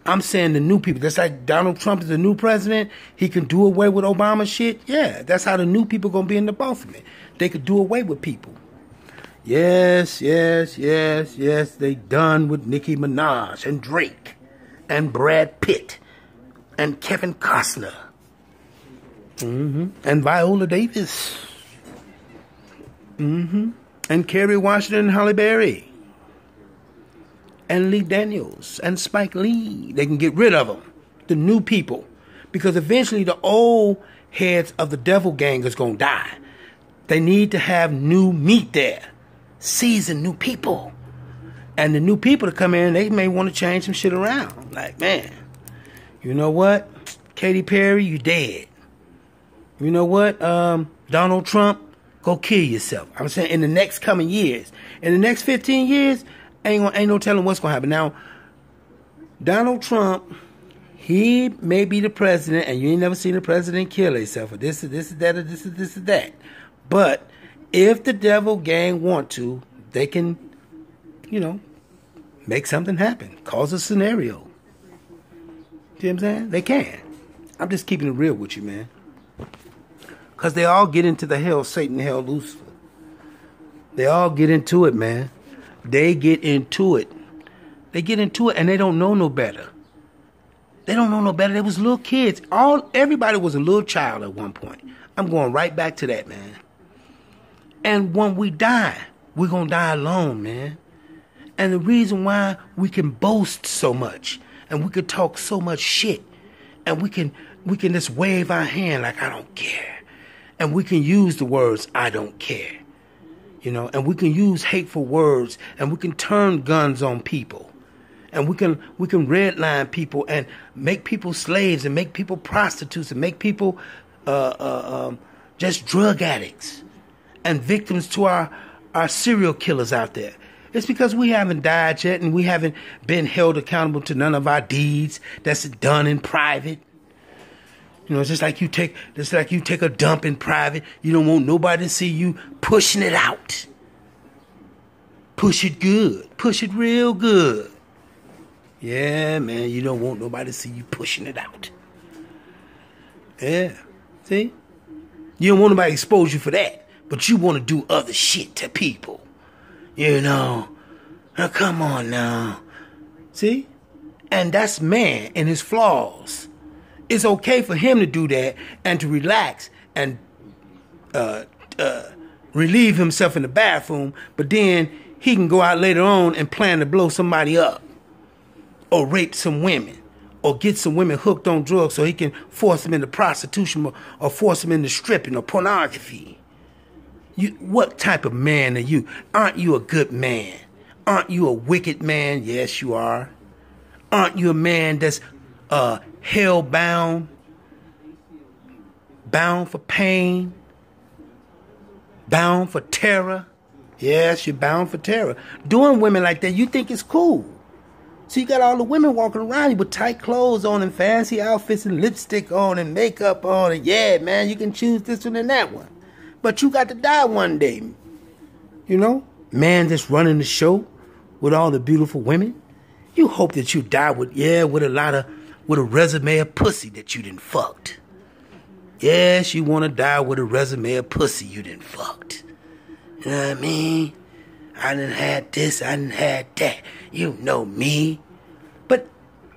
I'm saying the new people. That's like Donald Trump is the new president. He can do away with Obama shit. Yeah, that's how the new people going to be in the Baphomet. They could do away with people. Yes, they done with Nicki Minaj and Drake and Brad Pitt and Kevin Costner and Viola Davis and Kerry Washington and Halle Berry and Lee Daniels and Spike Lee. They can get rid of them, the new people, because eventually the old heads of the devil gang is going to die. They need to have new meat there. Season new people. And the new people to come in, they may want to change some shit around. Like, man, you know what? Katy Perry, you dead. You know what? Donald Trump, go kill yourself. I'm saying in the next coming years. In the next 15 years, ain't no telling what's going to happen. Now, Donald Trump, he may be the president, and you ain't never seen a president kill himself, or this is that. But if the devil gang want to, they can, you know, make something happen. Cause a scenario. See what I'm saying? They can. I'm just keeping it real with you, man. Because they all get into the hell Satan, hell Lucifer. They all get into it, man. They get into it. They get into it and they don't know no better. They don't know no better. They was little kids. Everybody was a little child at one point. I'm going right back to that, man. And when we die, we're going to die alone, man. And the reason why we can boast so much and we can talk so much shit and we can just wave our hand like I don't care. And we can use the words I don't care. You know, and we can use hateful words and we can turn guns on people. And we can redline people and make people slaves and make people prostitutes and make people just drug addicts and victims to our serial killers out there. It's because we haven't died yet and we haven't been held accountable to none of our deeds that's done in private. You know, it's just like you take a dump in private. You don't want nobody to see you pushing it out. Push it good. Push it real good. Yeah, man, you don't want nobody to see you pushing it out. Yeah. See? You don't want nobody to expose you for that. but you want to do other shit to people. You know. Now, come on now. See? And that's man and his flaws. It's okay for him to do that and to relax and relieve himself in the bathroom, but then he can go out later on and plan to blow somebody up or rape some women or get some women hooked on drugs so he can force them into prostitution or force them into stripping or pornography. What type of man are you? Aren't you a good man? Aren't you a wicked man? Yes, you are. Aren't you a man that's hell-bound, bound for pain, bound for terror? Yes, you're bound for terror. Doing women like that, you think it's cool. So you got all the women walking around you with tight clothes on and fancy outfits and lipstick on and makeup on. And yeah, man, you can choose this one and that one. But you got to die one day. You know? Man that's running the show with all the beautiful women. You hope that you die with a resume of pussy that you done fucked. Yes, you want to die with a resume of pussy you done fucked. You know what I mean? I done had this, I done had that. You know me. But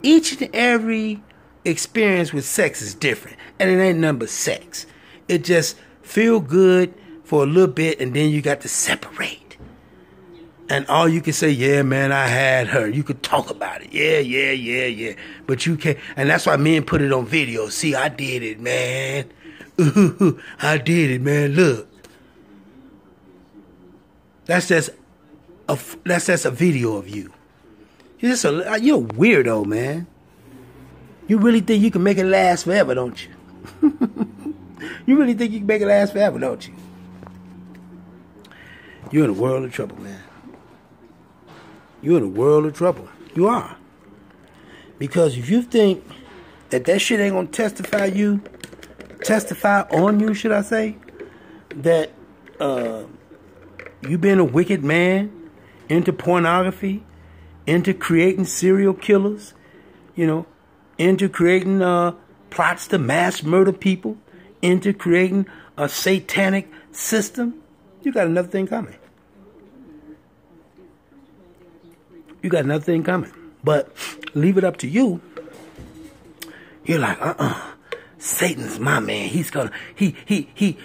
each and every experience with sex is different. And it ain't nothing but sex. It just feel good for a little bit and then you got to separate. And all you can say, yeah, man, I had her. You could talk about it. Yeah. But you can't. And that's why men put it on video. See, I did it, man. I did it, man. Look. That's just a video of you. You're a weirdo, man. You really think you can make it last forever, don't you? You really think you can make it last forever, don't you? You're in a world of trouble, man. You're in a world of trouble. You are. Because if you think that shit ain't gonna testify on you, should I say, that you been a wicked man, into pornography, into creating serial killers, you know, into creating plots to mass murder people, into creating a satanic system, you got another thing coming. You got another thing coming. But leave it up to you. You're like, Satan's my man. He's gonna he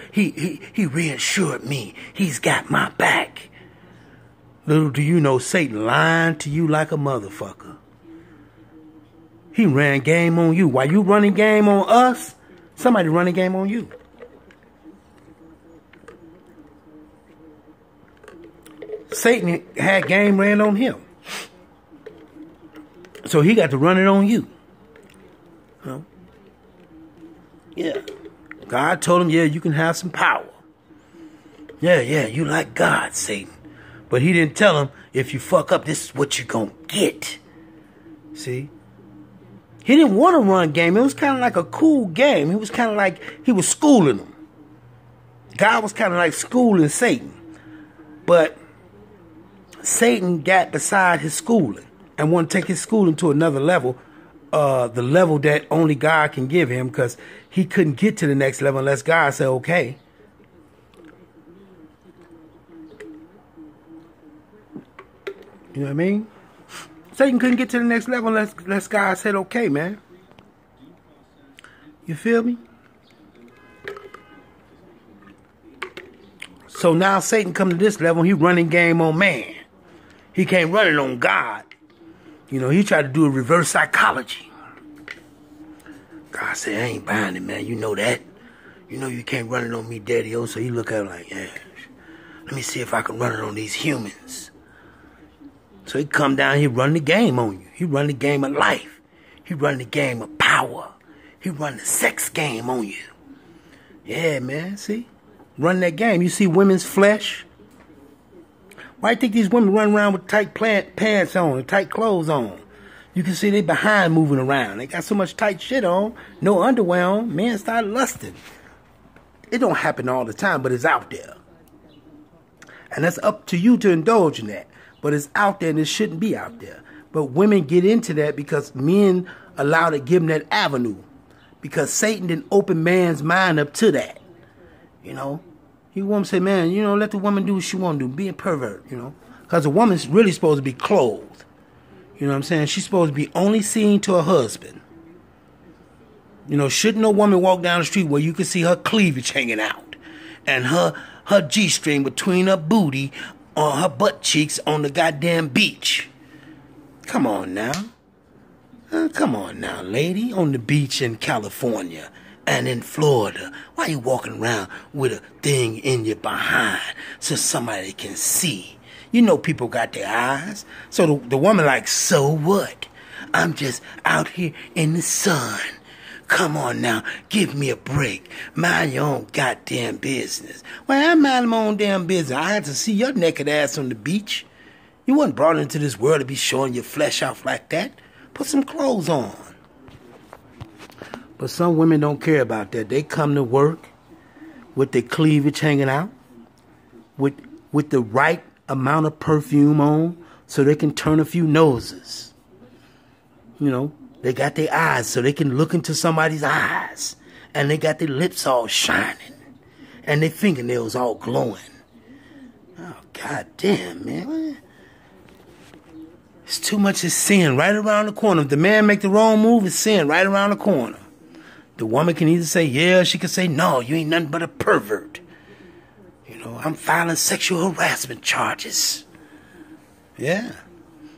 reassured me. He's got my back. Little do you know, Satan lying to you like a motherfucker. He ran game on you. While you running game on us, somebody running game on you. Satan had game ran on him. So he got to run it on you. You know? Yeah. God told him, yeah, you can have some power. Yeah, you like God, Satan. But he didn't tell him, if you fuck up, this is what you're going to get. See? He didn't want to run game. It was kind of like a cool game. It was kind of like he was schooling him. God was kind of like schooling Satan. But Satan got beside his schooling and want to take his schooling to another level, the level that only God can give him, because he couldn't get to the next level unless God said, okay. You know what I mean? Satan couldn't get to the next level unless God said, okay, man. You feel me? So now Satan come to this level, he running game on man. He can't run it on God. You know, he tried to do a reverse psychology. God said, I ain't buying it, man. You know that. You know you can't run it on me, Daddy-o. So he look at him like, yeah, let me see if I can run it on these humans. So he come down, he run the game on you. He run the game of life. He run the game of power. He run the sex game on you. Yeah, man, see? Run that game. You see women's flesh? Why do you think these women run around with tight pants on and tight clothes on? You can see they behind moving around. They got so much tight shit on, no underwear on, men start lusting. It don't happen all the time, but it's out there. And that's up to you to indulge in that. But it's out there and it shouldn't be out there. But women get into that because men allow to give them that avenue. Because Satan didn't open man's mind up to that. You know? You woman say, man, you know, let the woman do what she want to do. Be a pervert, you know. Because a woman's really supposed to be clothed. You know what I'm saying? She's supposed to be only seen to her husband. You know, shouldn't no woman walk down the street where you can see her cleavage hanging out and her G-string between her booty or her butt cheeks on the goddamn beach. Come on now. Come on now, lady, on the beach in California and in Florida. Why you walking around with a thing in your behind so somebody can see? You know people got their eyes. So the woman like, so what? I'm just out here in the sun. Come on now, give me a break. Mind your own goddamn business. Well, I mind my own damn business. I had to see your naked ass on the beach. You wasn't brought into this world to be showing your flesh off like that. Put some clothes on. But some women don't care about that. They come to work with their cleavage hanging out, with the right amount of perfume on so they can turn a few noses. You know, they got their eyes so they can look into somebody's eyes. And they got their lips all shining. And their fingernails all glowing. Oh, goddamn, man. It's too much of sin right around the corner. If the man make the wrong move, it's sin right around the corner. The woman can either say yeah, or she can say no, you ain't nothing but a pervert. You know, I'm filing sexual harassment charges. Yeah.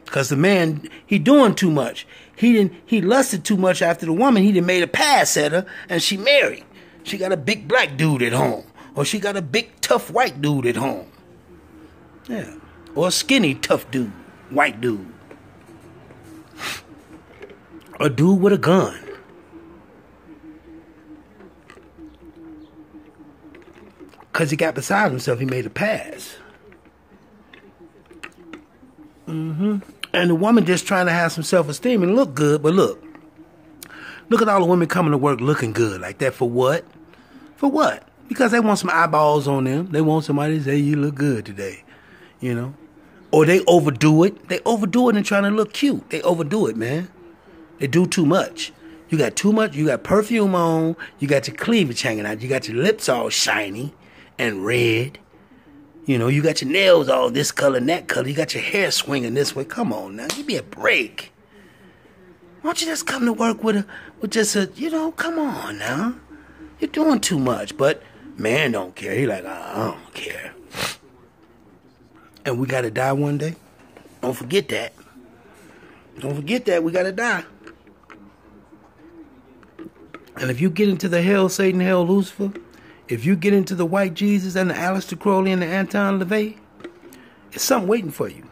Because the man, he doing too much. He lusted too much after the woman. He done made a pass at her, and she married. She got a big black dude at home. Or she got a big tough white dude at home. Yeah. Or a skinny tough dude, white dude. A dude with a gun. Because he got beside himself, he made a pass. And the woman just trying to have some self-esteem and look good, but look at all the women coming to work looking good like that. For what? For what? Because they want some eyeballs on them. They want somebody to say, you look good today, you know. Or they overdo it. They overdo it and trying to look cute. They overdo it, man. They do too much. You got too much. You got perfume on. You got your cleavage hanging out. You got your lips all shiny and red. You know, you got your nails all this color and that color. You got your hair swinging this way. Come on now. Give me a break. Why don't you just come to work with just a, you know, come on now. You're doing too much. But man don't care. He like, I don't care. And we got to die one day. Don't forget that. Don't forget that. We got to die. And if you get into the hell, Satan, hell, Lucifer, if you get into the white Jesus and the Aleister Crowley and the Anton LaVey, it's something waiting for you.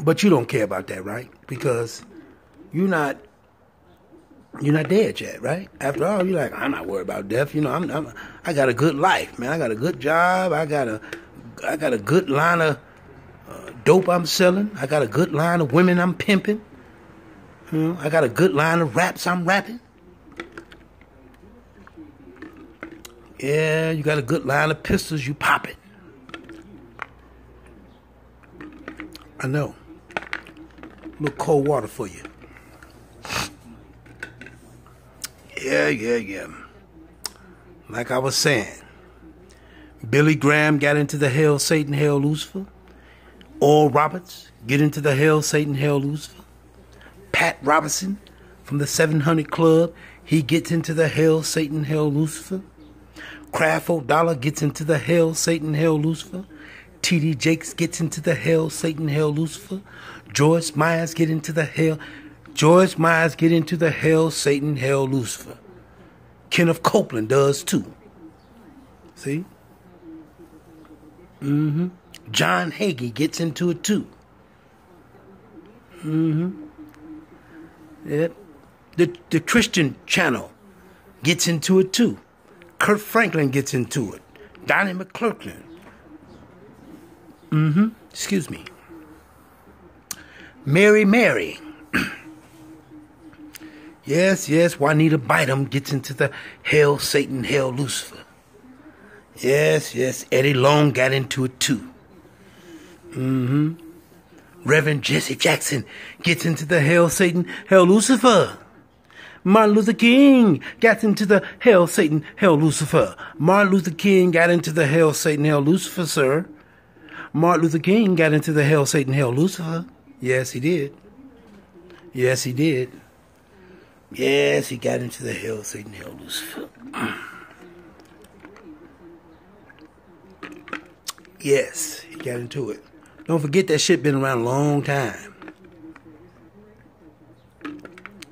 But you don't care about that, right? Because you're not dead yet, right? After all, you're like, I'm not worried about death. You know, I got a good life, man. I got a good job. I got a good line of dope I'm selling. I got a good line of women I'm pimping. You know, I got a good line of raps I'm rapping. Yeah, you got a good line of pistols you popping. I know. A little cold water for you. Yeah. Like I was saying, Billy Graham got into the hell, Satan, hell, Lucifer. Oral Roberts get into the hell, Satan, hell, Lucifer. Pat Robertson from the 700 Club, he gets into the hell, Satan, hell, Lucifer. Kraft O'Dollar gets into the hell, Satan, hell, Lucifer. T.D. Jakes gets into the hell, Satan, hell, Lucifer. Joyce Myers get into the hell, Satan, hell, Lucifer. Kenneth Copeland does too. See? John Hagee gets into it too. Yep. The Christian Channel gets into it too. Kurt Franklin gets into it. Donnie McClurkin. Excuse me. Mary. Yes. Juanita Bynum gets into the hell, Satan, hell, Lucifer. Yes. Eddie Long got into it too. Reverend Jesse Jackson gets into the hell, Satan, hell, Lucifer. Martin Luther King got into the hell, Satan, hell, Lucifer. Martin Luther King got into the hell, Satan, hell, Lucifer, sir. Martin Luther King got into the hell, Satan, hell, Lucifer. Yes, he did. Yes, he did. Yes, he got into the hell, Satan, hell, Lucifer. Yes, he got into it. Don't forget that shit been around a long time.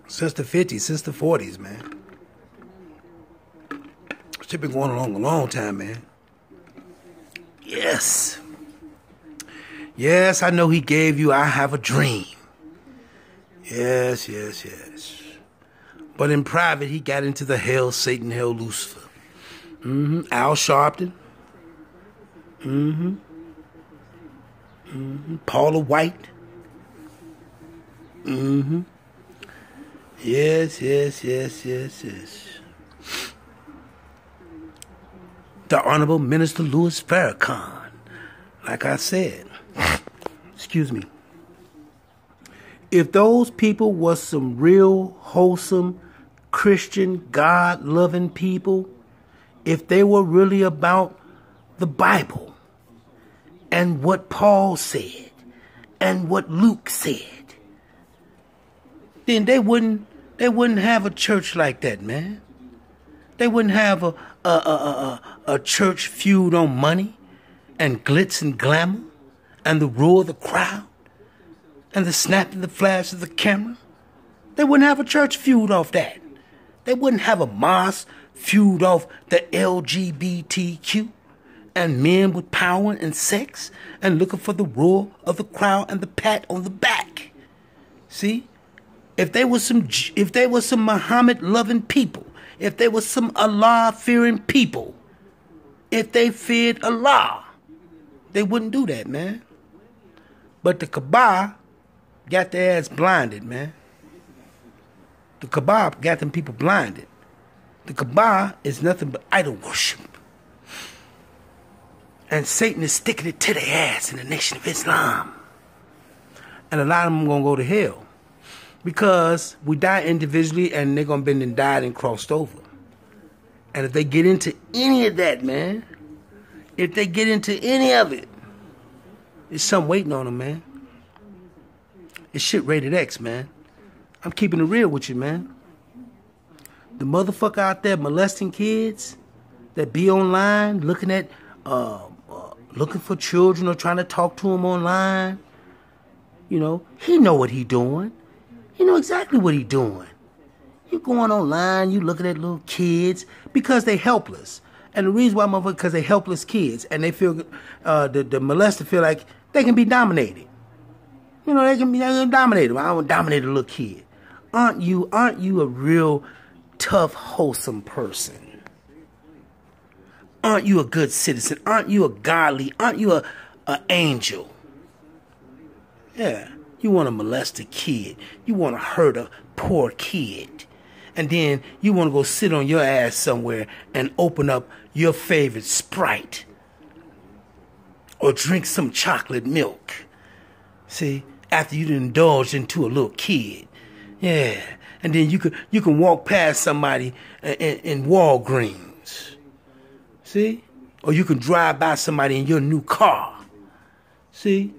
Since the 50s, since the 40s, man. Shit been going along a long time, man. Yes. Yes, I know he gave you I Have a Dream. Yes, yes, yes. But in private, he got into the hell, Satan, hell, Lucifer. Al Sharpton. Paula White. Yes, yes, yes, yes, yes. The Honorable Minister Louis Farrakhan. Like I said. Excuse me. If those people was some real, wholesome, Christian, God-loving people, if they were really about the Bible and what Paul said and what Luke said, then they wouldn't have a church like that, man. They wouldn't have a church fueled on money and glitz and glamour and the roar of the crowd and the snap and the flash of the camera. They wouldn't have a church fueled off that. They wouldn't have a mosque fueled off the LGBTQ and men with power and sex and looking for the roar of the crowd and the pat on the back. See? If they were some Muhammad loving people, if they were some Allah fearing people, if they feared Allah, they wouldn't do that, man. But the Kaaba got their ass blinded, man. The Kaaba got them people blinded. The Kaaba is nothing but idol worship. And Satan is sticking it to their ass in the Nation of Islam. And a lot of them are going to go to hell. Because we die individually and they're going to be died and crossed over. And if they get into any of that, man, if they get into any of it, there's something waiting on them, man. It's shit rated X, man. I'm keeping it real with you, man. The motherfucker out there molesting kids that be online, looking at, looking for children or trying to talk to them online, you know, he know what he doing. You know exactly what he doing. You going online, you looking at little kids because they helpless. And the reason why, motherfucker, because they helpless kids. And they feel, the molester feel like they can be dominated. You know, they can dominate them. I don't dominate a little kid. Aren't you a real tough, wholesome person? Aren't you a good citizen? Aren't you a godly? Aren't you a angel? Yeah. You want to molest a kid. You want to hurt a poor kid. And then you want to go sit on your ass somewhere and open up your favorite Sprite. Or drink some chocolate milk. See? After you indulged into a little kid. Yeah. And then you can walk past somebody in Walgreens. See? Or you can drive by somebody in your new car. See?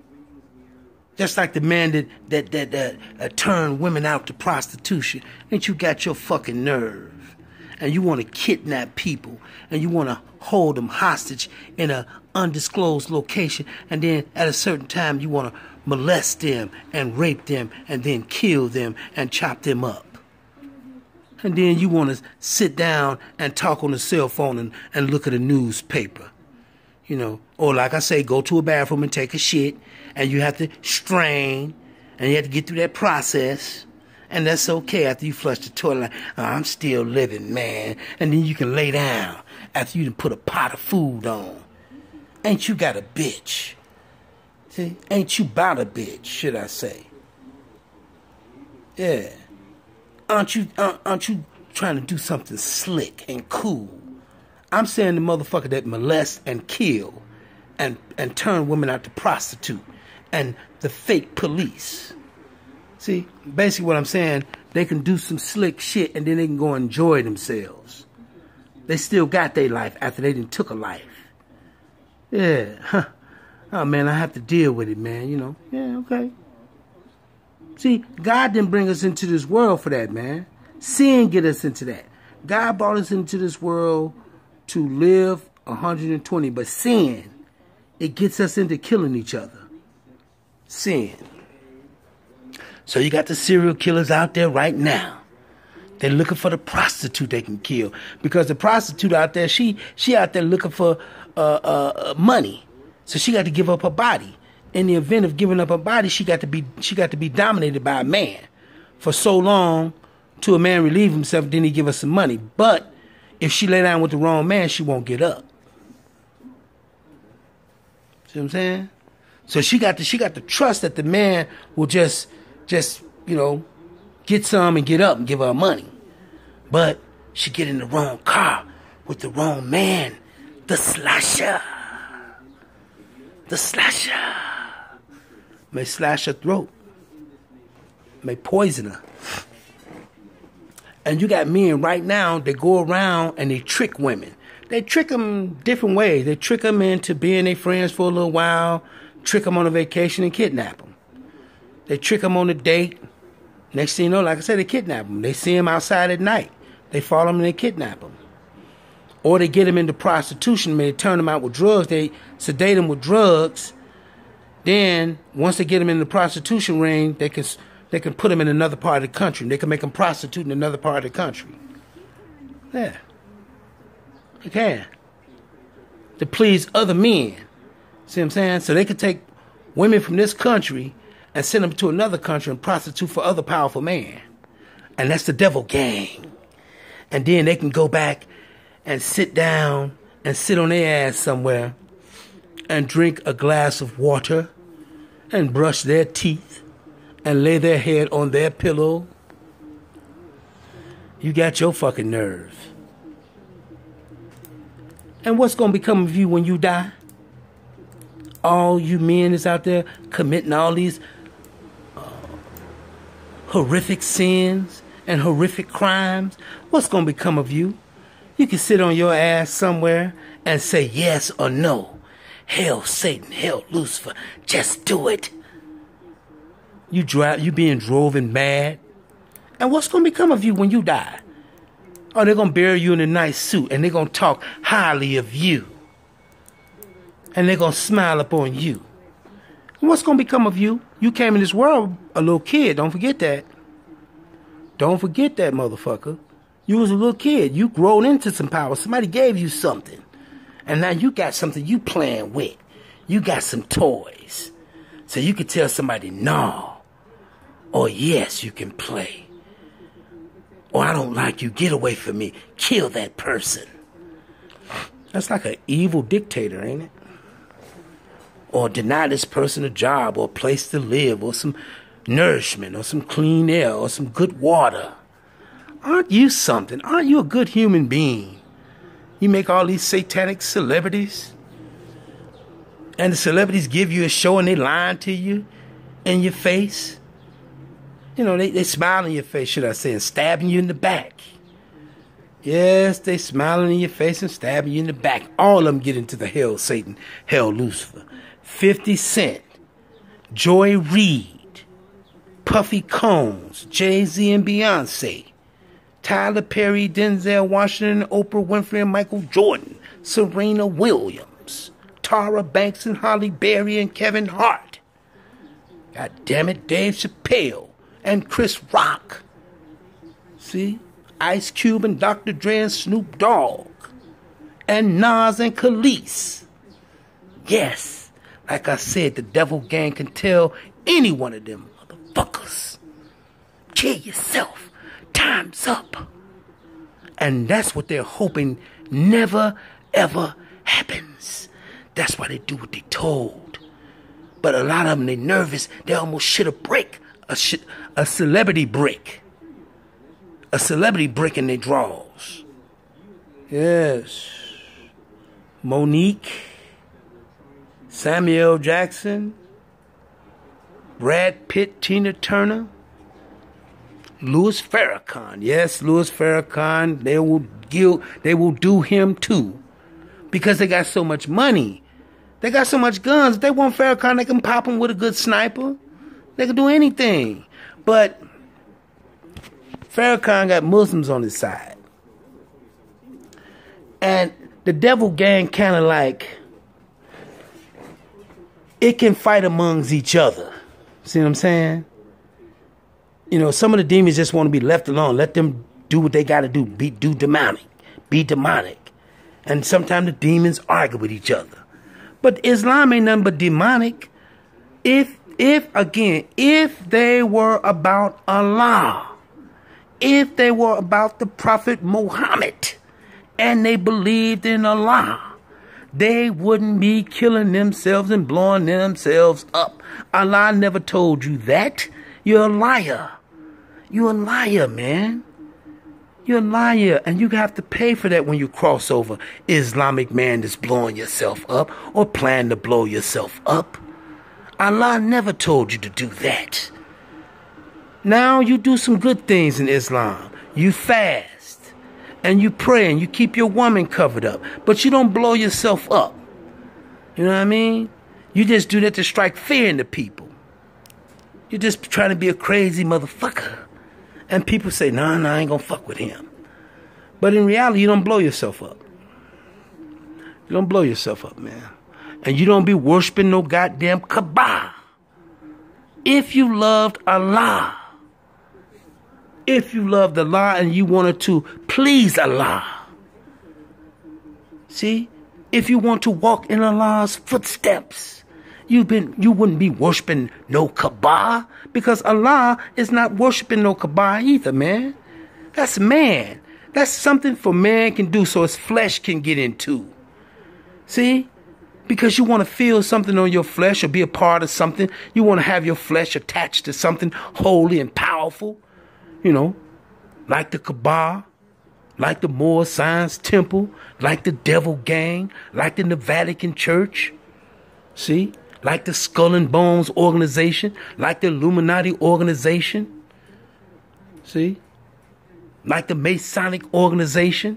Just like the man that turned women out to prostitution. Ain't you got your fucking nerve? And you want to kidnap people. And you want to hold them hostage in an undisclosed location. And then at a certain time you want to molest them and rape them and then kill them and chop them up. And then you want to sit down and talk on the cell phone and look at a newspaper. You know, or like I say, go to a bathroom and take a shit. And you have to strain. And you have to get through that process. And that's okay after you flush the toilet. Like, oh, I'm still living, man. And then you can lay down after you done put a pot of food on. Ain't you got a bitch? See? Ain't you bout a bitch, should I say. Yeah. Aren't you trying to do something slick and cool? I'm saying the motherfucker that molest and kill and turn women out to prostitute and the fake police. See, basically what I'm saying, they can do some slick shit and then they can go enjoy themselves. They still got their life after they done took a life. Yeah. Huh. Oh, man, I have to deal with it, man, you know. Yeah, okay. See, God didn't bring us into this world for that, man. Sin get us into that. God brought us into this world to live 120, but sin, it gets us into killing each other. Sin. So you got the serial killers out there right now. They're looking for the prostitute they can kill. Because the prostitute out there, she out there looking for money. So she got to give up her body. In the event of giving up her body, she got to be dominated by a man for so long till a man relieve himself, then he give her some money. But if she lay down with the wrong man, she won't get up. See what I'm saying? So she got to trust that the man will just you know, get some and get up and give her money. But she get in the wrong car with the wrong man, the slasher. The slasher may slash her throat, may poison her. And you got men right now that go around and they trick women. They trick them different ways. They trick them into being their friends for a little while, trick them on a vacation and kidnap them. They trick them on a date. Next thing you know, like I said, they kidnap them. They see them outside at night. They follow them and they kidnap them. Or they get them into prostitution, they turn them out with drugs. They sedate them with drugs. Then, once they get them in the prostitution ring, they can put them in another part of the country. They can make them prostitute in another part of the country. Yeah. They can. To please other men. See what I'm saying? So they can take women from this country and send them to another country and prostitute for other powerful men. And that's the devil gang. And then they can go back and sit down and sit on their ass somewhere and drink a glass of water and brush their teeth and lay their head on their pillow. You got your fucking nerve. And what's going to become of you when you die? All you men is out there committing all these horrific sins and horrific crimes. What's going to become of you? You can sit on your ass somewhere and say yes or no. Hell, Satan, hell, Lucifer, just do it. You being driven mad. And what's going to become of you when you die? Oh, they're going to bury you in a nice suit and they're going to talk highly of you. And they're going to smile upon you. And what's going to become of you? You came in this world a little kid. Don't forget that. Don't forget that, motherfucker. You was a little kid. You grown into some power. Somebody gave you something. And now you got something you playing with. You got some toys. So you can tell somebody no. Or yes, you can play. Or I don't like you. Get away from me. Kill that person. That's like an evil dictator, ain't it? Or deny this person a job or a place to live or some nourishment or some clean air or some good water. Aren't you something? Aren't you a good human being? You make all these satanic celebrities. And the celebrities give you a show and they lying to you in your face. You know, they smile in your face, should I say, and stabbing you in the back. Yes, they smiling in your face and stabbing you in the back. All of them get into the hell, Satan, hell, Lucifer. 50 Cent, Joy Reid, Puffy Combs, Jay-Z and Beyonce, Tyler Perry, Denzel Washington, Oprah Winfrey and Michael Jordan, Serena Williams, Tara Banks and Halle Berry and Kevin Hart. God damn it, Dave Chappelle and Chris Rock. See? Ice Cube and Dr. Dre and Snoop Dogg. And Nas and Khalees. Yes, like I said, the devil gang can tell any one of them motherfuckers. Kill yourself. Time's up. And that's what they're hoping never, ever happens. That's why they do what they told. But a lot of them, they nervous. They almost shit a brick. A celebrity brick. A celebrity brick in their drawers. Yes. Monique. Samuel Jackson. Brad Pitt, Tina Turner. Louis Farrakhan. Yes, Louis Farrakhan. They will do him too. Because they got so much money. They got so much guns. If they want Farrakhan, they can pop him with a good sniper. They can do anything. But Farrakhan got Muslims on his side. And the devil gang kind of like, it can fight amongst each other. See what I'm saying? You know, some of the demons just want to be left alone. Let them do what they got to do. Be demonic. And sometimes the demons argue with each other. But Islam ain't nothing but demonic. If they were about Allah, if they were about the Prophet Muhammad, and they believed in Allah, they wouldn't be killing themselves and blowing themselves up. Allah never told you that. You're a liar. You're a liar, man. You're a liar, and you have to pay for that when you cross over Islamic man that's blowing yourself up or plan to blow yourself up. Allah never told you to do that. Now you do some good things in Islam. You fast, and you pray, and you keep your woman covered up, but you don't blow yourself up. You know what I mean? You just do that to strike fear into people. You're just trying to be a crazy motherfucker. And people say, nah, I ain't gonna fuck with him. But in reality, you don't blow yourself up. You don't blow yourself up, man. And you don't be worshiping no goddamn Kaaba. If you loved Allah, if you loved Allah and you wanted to please Allah, see, if you want to walk in Allah's footsteps, you wouldn't be worshiping no Kaaba, because Allah is not worshiping no Kaaba either, man. That's man. That's something for man can do so his flesh can get into. See? Because you want to feel something on your flesh or be a part of something. You want to have your flesh attached to something holy and powerful. You know, like the Kaaba, like the Moor Science Temple, like the Devil Gang, like the Vatican Church. See? Like the Skull and Bones organization, like the Illuminati organization. See? Like the Masonic organization.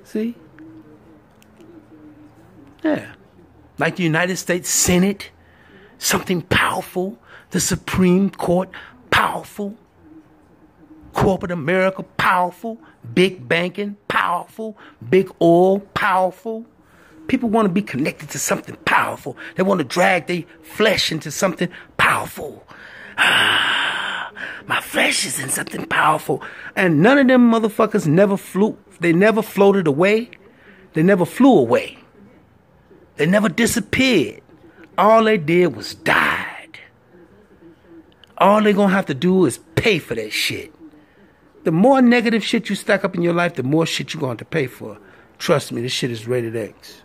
See? Yeah. Like the United States Senate, something powerful. The Supreme Court, powerful. Corporate America, powerful. Big banking, powerful. Big oil, powerful. People want to be connected to something powerful. They want to drag their flesh into something powerful. My flesh is in something powerful. And none of them motherfuckers never flew. They never floated away. They never flew away. They never disappeared. All they did was died. All they're going to have to do is pay for that shit. The more negative shit you stack up in your life, the more shit you're going to have to pay for. Trust me, this shit is rated X.